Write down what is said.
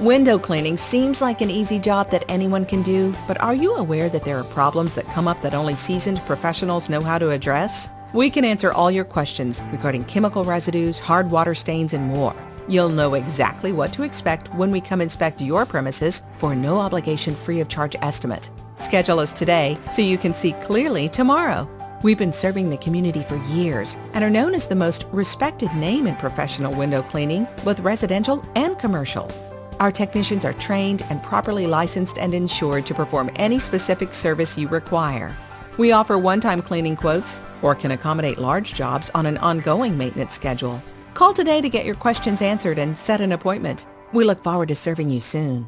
Window cleaning seems like an easy job that anyone can do, but are you aware that there are problems that come up that only seasoned professionals know how to address? We can answer all your questions regarding chemical residues, hard water stains, and more. You'll know exactly what to expect when we come inspect your premises for a no-obligation free-of-charge estimate. Schedule us today so you can see clearly tomorrow. We've been serving the community for years and are known as the most respected name in professional window cleaning, both residential and commercial. Our technicians are trained and properly licensed and insured to perform any specific service you require. We offer one-time cleaning quotes or can accommodate large jobs on an ongoing maintenance schedule. Call today to get your questions answered and set an appointment. We look forward to serving you soon.